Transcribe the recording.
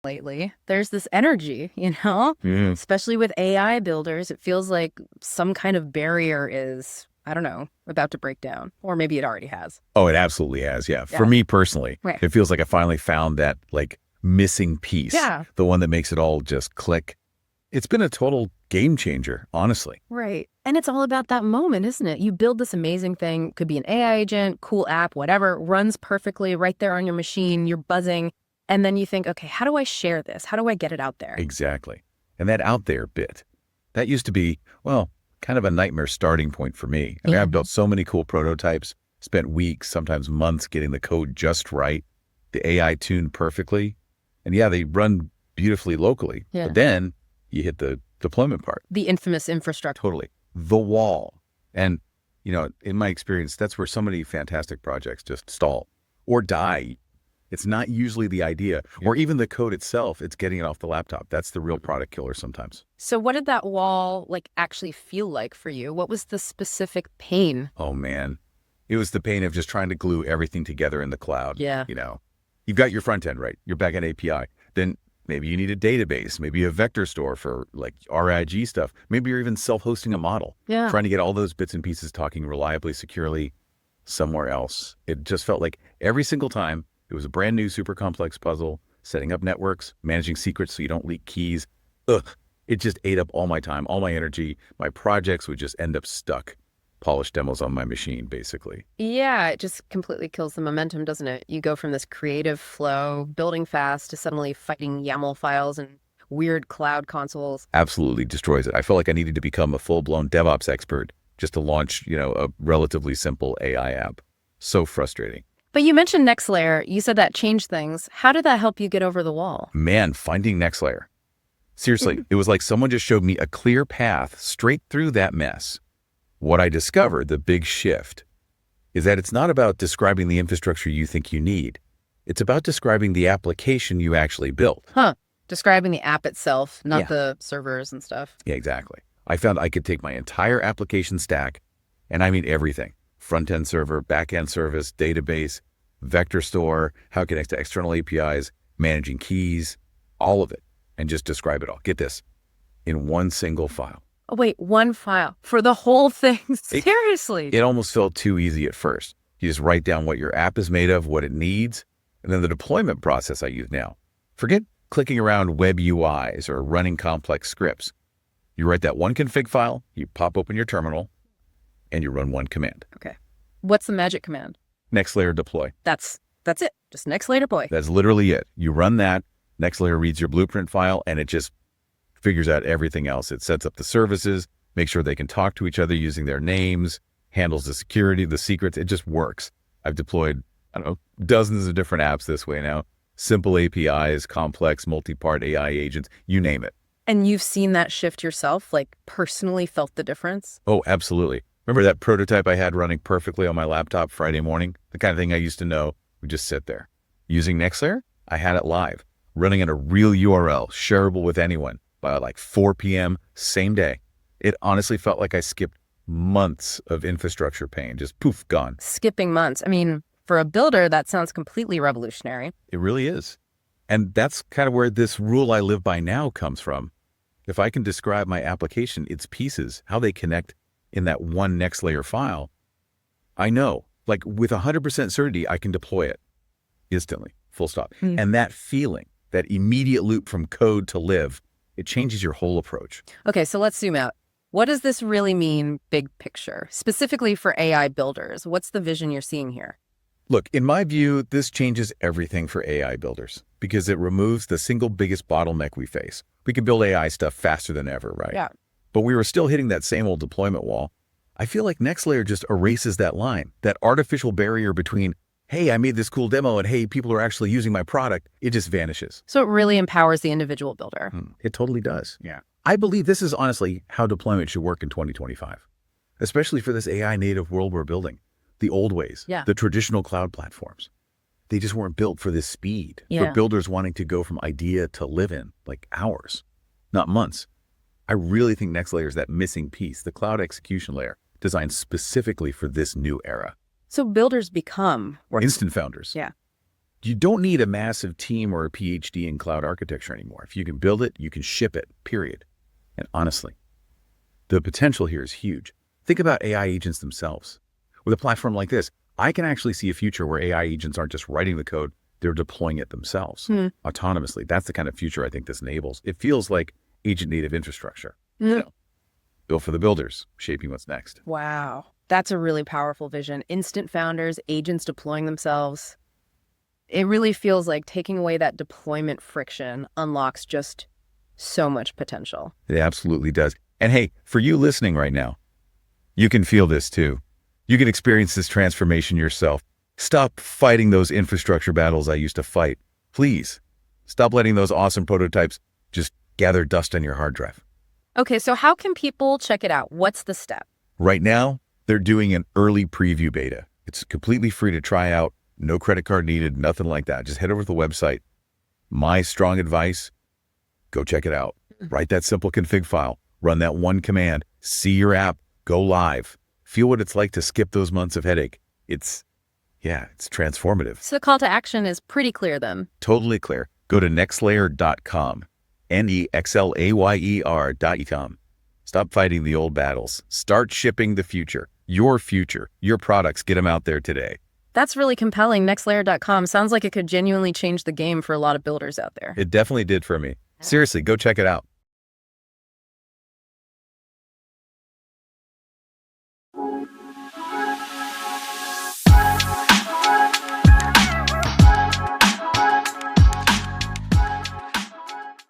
lately. There's this energy, especially with AI builders. It feels like some kind of barrier is, I don't know, about to break down, or maybe it already has. Oh, it absolutely has. Yeah. For me personally, it feels like I finally found that missing piece. Yeah. The one that makes it all just click. It's been a total game changer, honestly. Right. And it's all about that moment, isn't it? You build this amazing thing, could be an AI agent, cool app, whatever, runs perfectly right there on your machine, you're buzzing. And then you think, okay, how do I share this? How do I get it out there? Exactly. And that out there bit, that used to be, well, kind of a nightmare starting point for me. I mean, I've built so many cool prototypes, spent weeks, sometimes months getting the code just right, the AI tuned perfectly. And yeah, they run beautifully locally. Yeah. But then you hit the deployment part. The infamous infrastructure. Totally. The wall. And, in my experience, that's where so many fantastic projects just stall or die. It's not usually the idea or even the code itself. It's getting it off the laptop. That's the real product killer sometimes. So what did that wall actually feel like for you? What was the specific pain? Oh, man. It was the pain of just trying to glue everything together in the cloud. Yeah. You've got your front end, right? Your backend API. Then maybe you need a database, maybe a vector store for RIG stuff. Maybe you're even self-hosting a model. Yeah. Trying to get all those bits and pieces talking reliably, securely somewhere else. It just felt like every single time it was a brand new, super complex puzzle, setting up networks, managing secrets so you don't leak keys. It just ate up all my time, all my energy. My projects would just end up stuck. Polished demos on my machine, basically. Yeah, it just completely kills the momentum, doesn't it? You go from this creative flow, building fast, to suddenly fighting YAML files and weird cloud consoles. Absolutely destroys it. I felt like I needed to become a full-blown DevOps expert just to launch, a relatively simple AI app. So frustrating. But you mentioned Nexlayer. You said that changed things. How did that help you get over the wall? Man, finding Nexlayer. Seriously, it was like someone just showed me a clear path straight through that mess. What I discovered, the big shift, is that it's not about describing the infrastructure you think you need. It's about describing the application you actually built. Describing the app itself, not the servers and stuff. Yeah, exactly. I found I could take my entire application stack, and I mean everything. Front-end server, back-end service, database, vector store, how it connects to external APIs, managing keys, all of it, and just describe it all. Get this, in one single file. Oh, wait, one file for the whole thing? Seriously? It almost felt too easy at first. You just write down what your app is made of, what it needs, and then the deployment process I use now. Forget clicking around web UIs or running complex scripts. You write that one config file, you pop open your terminal, and you run one command. Okay. What's the magic command? Nexlayer deploy. That's it. Just Nexlayer deploy. That's literally it. You run that, Nexlayer reads your blueprint file, and it just figures out everything else. It sets up the services, makes sure they can talk to each other using their names, handles the security, the secrets. It just works. I've deployed, dozens of different apps this way now. Simple APIs, complex multi-part AI agents, you name it. And you've seen that shift yourself, personally felt the difference? Oh, absolutely. Remember that prototype I had running perfectly on my laptop Friday morning? The kind of thing I used to know would just sit there. Using Nexlayer, I had it live, running in a real URL, shareable with anyone by 4 p.m. same day. It honestly felt like I skipped months of infrastructure pain, just poof, gone. Skipping months. I mean, for a builder, that sounds completely revolutionary. It really is. And that's kind of where this rule I live by now comes from. If I can describe my application, its pieces, how they connect in that one Nexlayer file, I know, with 100% certainty, I can deploy it instantly, full stop. And that feeling, that immediate loop from code to live, it changes your whole approach. Okay, so let's zoom out. What does this really mean, big picture, specifically for AI builders? What's the vision you're seeing here? Look, in my view, this changes everything for AI builders because it removes the single biggest bottleneck we face. We can build AI stuff faster than ever, right? Yeah. But we were still hitting that same old deployment wall. I feel like Nexlayer just erases that line, that artificial barrier between, hey, I made this cool demo and hey, people are actually using my product. It just vanishes. So it really empowers the individual builder. It totally does. Yeah. I believe this is honestly how deployment should work in 2025, especially for this AI native world we're building. The old ways, the traditional cloud platforms, they just weren't built for this speed, for builders wanting to go from idea to live in, hours, not months. I really think Nexlayer is that missing piece, the cloud execution layer, designed specifically for this new era. So builders become instant founders. Yeah. You don't need a massive team or a PhD in cloud architecture anymore. If you can build it, you can ship it, period. And honestly, the potential here is huge. Think about AI agents themselves. With a platform like this, I can actually see a future where AI agents aren't just writing the code, they're deploying it themselves autonomously. That's the kind of future I think this enables. It feels like agent-native infrastructure. Built for the builders, shaping what's next. Wow. That's a really powerful vision. Instant founders, agents deploying themselves. It really feels like taking away that deployment friction unlocks just so much potential. It absolutely does. And hey, for you listening right now, you can feel this too. You can experience this transformation yourself. Stop fighting those infrastructure battles I used to fight. Please, stop letting those awesome prototypes just gather dust on your hard drive. Okay, so how can people check it out? What's the step? Right now, they're doing an early preview beta. It's completely free to try out. No credit card needed, nothing like that. Just head over to the website. My strong advice, go check it out. Write that simple config file. Run that one command. See your app. Go live. Feel what it's like to skip those months of headache. It's transformative. So the call to action is pretty clear then. Totally clear. Go to nexlayer.com. nexlayer.com. Stop fighting the old battles. Start shipping the future. Your future. Your products. Get them out there today. That's really compelling. Nexlayer.com sounds like it could genuinely change the game for a lot of builders out there. It definitely did for me. Seriously, go check it out.